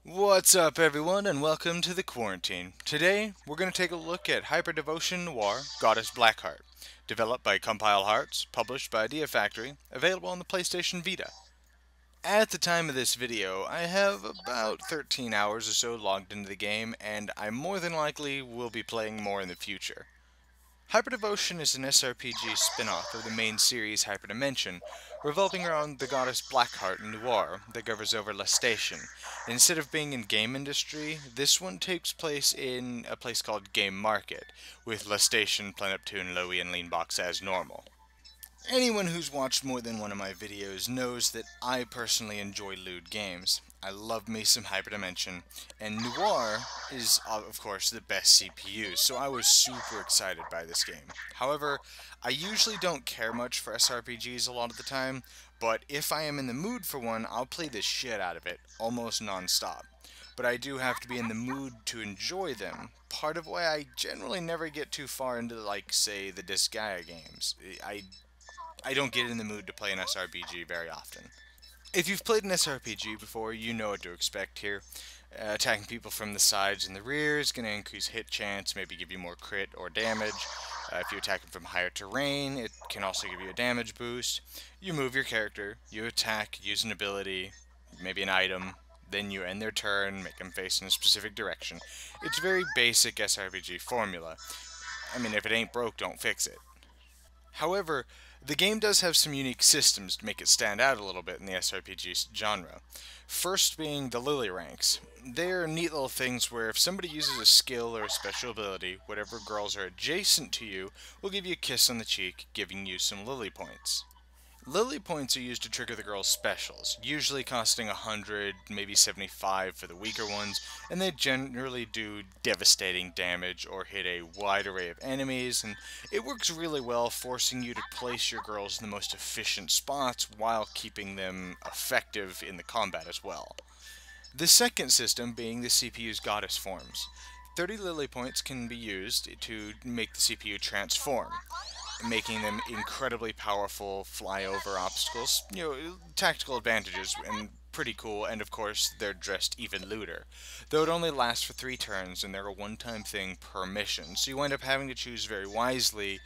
What's up, everyone, and welcome to the Quarantine. Today, we're going to take a look at Hyperdevotion Noire, Goddess Blackheart, developed by Compile Hearts, published by Idea Factory, available on the PlayStation Vita. At the time of this video, I have about 13 hours or so logged into the game, and I more than likely will be playing more in the future. Hyperdevotion is an SRPG spin-off of the main series Hyperdimension, revolving around the goddess Blackheart Noire that governs over Lestation. Instead of being in game industry, this one takes place in a place called Game Market, with Lestation, Pleniptune, Lowy, and Leanbox as normal. Anyone who's watched more than one of my videos knows that I personally enjoy lewd games. I love me some Hyperdimension, and Noire is, of course, the best CPU, so I was super excited by this game. However, I usually don't care much for SRPGs a lot of the time, but if I am in the mood for one, I'll play the shit out of it, almost non-stop. But I do have to be in the mood to enjoy them, part of why I generally never get too far into, like, say, the Disgaea games. I don't get in the mood to play an SRPG very often. If you've played an SRPG before, you know what to expect here. Attacking people from the sides and the rear is going to increase hit chance, maybe give you more crit or damage. If you attack them from higher terrain, it can also give you a damage boost. You move your character, you attack, use an ability, maybe an item, then you end their turn, make them face in a specific direction. It's a very basic SRPG formula. I mean, if it ain't broke, don't fix it. However, the game does have some unique systems to make it stand out a little bit in the SRPG genre. First being the Lily ranks. They're neat little things where if somebody uses a skill or a special ability, whatever girls are adjacent to you will give you a kiss on the cheek, giving you some Lily points. Lily points are used to trigger the girls' specials, usually costing 100, maybe 75 for the weaker ones, and they generally do devastating damage or hit a wide array of enemies, and it works really well, forcing you to place your girls in the most efficient spots while keeping them effective in the combat as well. The second system being the CPU's goddess forms. 30 Lily points can be used to make the CPU transform, making them incredibly powerful, fly over obstacles, tactical advantages, and pretty cool, and of course, they're dressed even lewder. Though it only lasts for 3 turns, and they're a one-time thing per mission, so you wind up having to choose very wisely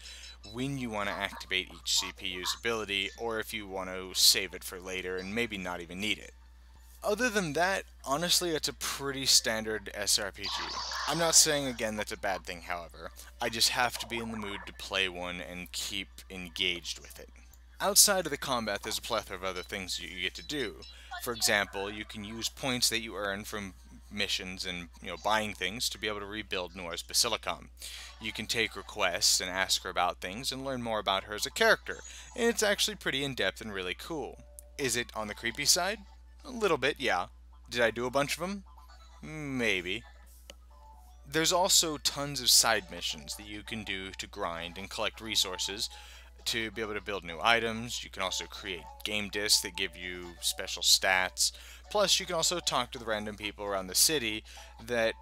when you want to activate each CPU's ability, or if you want to save it for later and maybe not even need it. Other than that, honestly, it's a pretty standard SRPG. I'm not saying, again, that's a bad thing, however. I just have to be in the mood to play one and keep engaged with it. Outside of the combat, there's a plethora of other things you get to do. For example, you can use points that you earn from missions and buying things to be able to rebuild Noire's Basilicom. You can take requests and ask her about things and learn more about her as a character, and it's actually pretty in-depth and really cool. Is it on the creepy side? A little bit, yeah. Did I do a bunch of them? Maybe. There's also tons of side missions that you can do to grind and collect resources to be able to build new items. You can also create game discs that give you special stats. Plus, you can also talk to the random people around the city that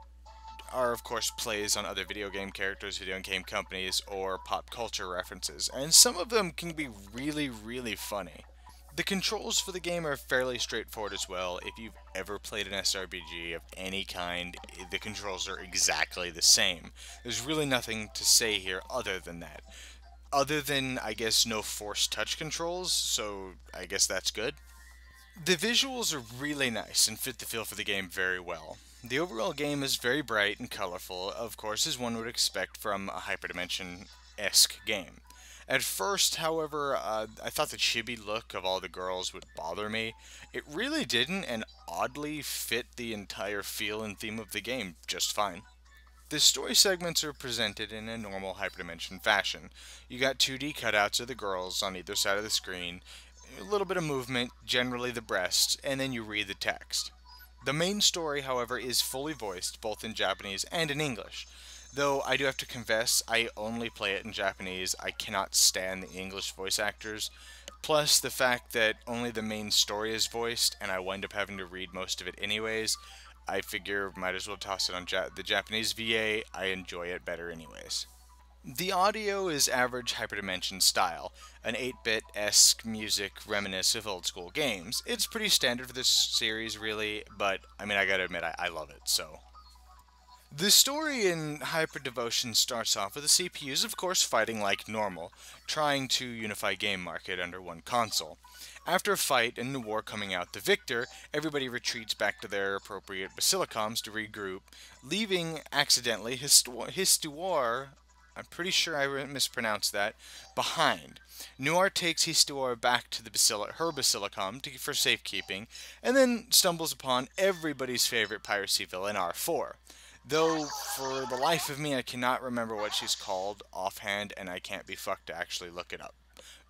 are, of course, plays on other video game characters, video game companies, or pop culture references, and some of them can be really, really funny. The controls for the game are fairly straightforward as well. If you've ever played an SRPG of any kind, the controls are exactly the same. There's really nothing to say here other than that. Other than, I guess, no forced touch controls, so I guess that's good. The visuals are really nice and fit the feel for the game very well. The overall game is very bright and colorful, of course, as one would expect from a Hyperdimension-esque game. At first, however, I thought the chibi look of all the girls would bother me. It really didn't, and oddly fit the entire feel and theme of the game just fine. The story segments are presented in a normal hyperdimension fashion. You got 2D cutouts of the girls on either side of the screen, a little bit of movement, generally the breasts, and then you read the text. The main story, however, is fully voiced both in Japanese and in English. Though I do have to confess, I only play it in Japanese. I cannot stand the English voice actors. Plus, the fact that only the main story is voiced, and I wind up having to read most of it anyways, I figure might as well toss it on the Japanese VA. I enjoy it better anyways. The audio is average hyperdimension style, an 8-bit-esque music reminiscent of old school games. It's pretty standard for this series, really, but I mean, I gotta admit, I love it, so. The story in Hyperdevotion starts off with the CPUs, of course, fighting like normal, trying to unify game market under one console. After a fight and the war coming out the victor, everybody retreats back to their appropriate basilicums to regroup, leaving accidentally Histoire, I'm pretty sure I mispronounced that, behind. Noire takes Histoire back to her basilicom for safekeeping, and then stumbles upon everybody's favorite piracy villain, R4. Though, for the life of me, I cannot remember what she's called offhand, and I can't be fucked to actually look it up.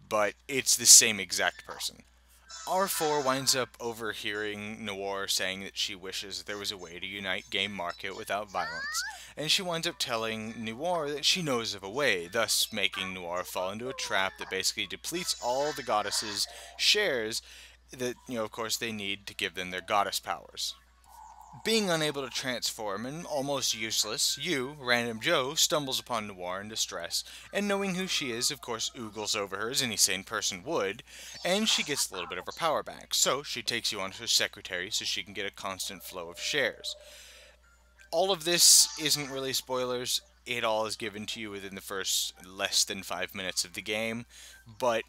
But it's the same exact person. R4 winds up overhearing Noire saying that she wishes there was a way to unite game market without violence, and she winds up telling Noire that she knows of a way, thus making Noire fall into a trap that basically depletes all the goddesses' shares that, of course, they need to give them their goddess powers. Being unable to transform and almost useless, you, Random Joe, stumbles upon Noire in distress, and knowing who she is, of course, oogles over her as any sane person would, and she gets a little bit of her power back, so she takes you on as her secretary so she can get a constant flow of shares. All of this isn't really spoilers, it all is given to you within the first less than 5 minutes of the game, but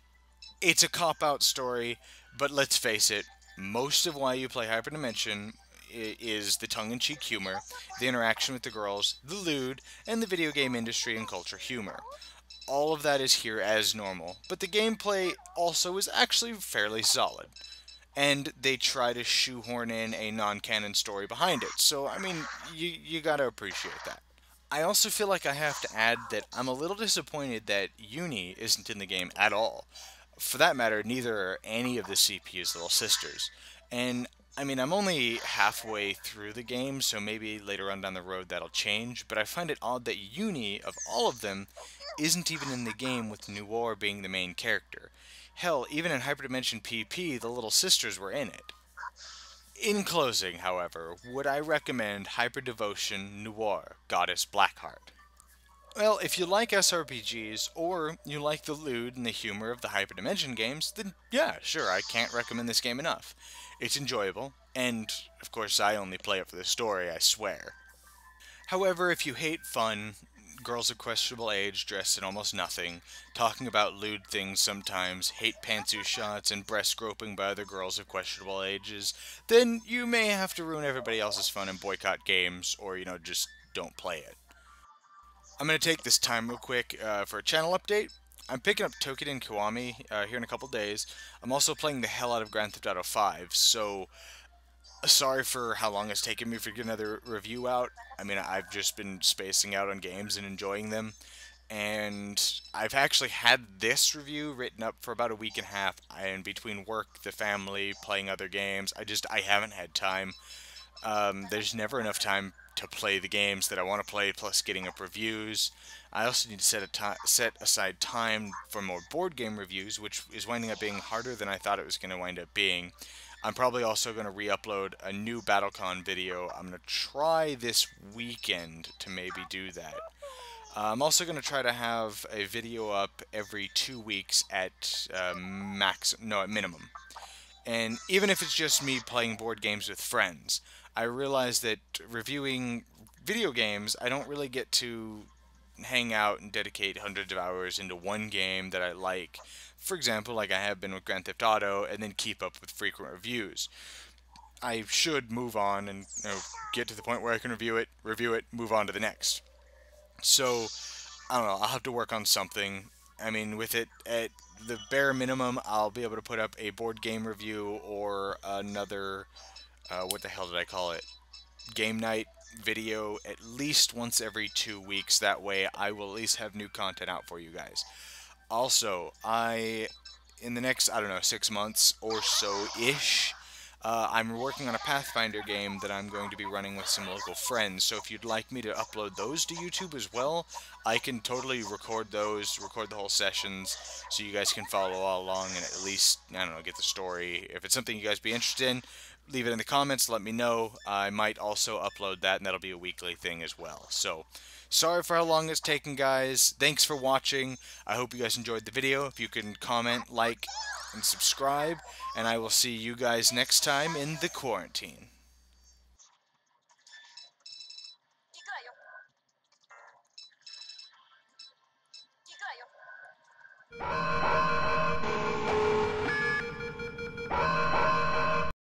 it's a cop-out story, but let's face it, most of why you play Hyperdimension is the tongue-in-cheek humor, the interaction with the girls, the lewd, and the video game industry and culture humor. All of that is here as normal, but the gameplay also is actually fairly solid. And they try to shoehorn in a non-canon story behind it, so I mean, you gotta appreciate that. I also feel like I have to add that I'm a little disappointed that Uni isn't in the game at all. For that matter, neither are any of the CPU's little sisters. And I mean, I'm only halfway through the game, so maybe later on down the road that'll change, but I find it odd that Uni, of all of them, isn't even in the game with Noire being the main character. Hell, even in Hyperdimension PP, the little sisters were in it. In closing, however, would I recommend Hyperdevotion Noire, Goddess Blackheart? Well, if you like SRPGs, or you like the lewd and the humor of the Hyperdimension games, then yeah, sure, I can't recommend this game enough. It's enjoyable, and, of course, I only play it for the story, I swear. However, if you hate fun, girls of questionable age dressed in almost nothing, talking about lewd things sometimes, hate pantsuit shots, and breast groping by other girls of questionable ages, then you may have to ruin everybody else's fun and boycott games, or, just don't play it. I'm going to take this time real quick for a channel update. I'm picking up Tokiden Kiwami here in a couple days. I'm also playing the hell out of Grand Theft Auto 5, so sorry for how long it's taken me for get another review out. I mean, I've just been spacing out on games and enjoying them, and I've actually had this review written up for about a week and a half, and between work, the family, playing other games, I haven't had time. There's never enough time to play the games that I want to play, plus getting up reviews. I also need to set aside time for more board game reviews, which is winding up being harder than I thought it was going to wind up being. I'm probably also going to re-upload a new BattleCon video. I'm going to try this weekend to maybe do that. I'm also going to try to have a video up every 2 weeks at at minimum. And even if it's just me playing board games with friends, I realize that reviewing video games, I don't really get to hang out and dedicate hundreds of hours into one game that I like. For example, like I have been with Grand Theft Auto, and then keep up with frequent reviews. I should move on and get to the point where I can review it, move on to the next. So I don't know. I'll have to work on something. I mean, with it at the bare minimum, I'll be able to put up a board game review or another. What the hell did I call it? Game night video at least once every 2 weeks. That way, I will at least have new content out for you guys. Also, in the next, I don't know, 6 months or so ish, I'm working on a Pathfinder game that I'm going to be running with some local friends. So if you'd like me to upload those to YouTube as well, I can totally record those, record the whole sessions, so you guys can follow all along and at least, I don't know, get the story. If it's something you guys be interested in, leave it in the comments, let me know. I might also upload that, and that'll be a weekly thing as well. So, sorry for how long it's taken, guys. Thanks for watching. I hope you guys enjoyed the video. If you can comment, like, and subscribe, and I will see you guys next time in the quarantine.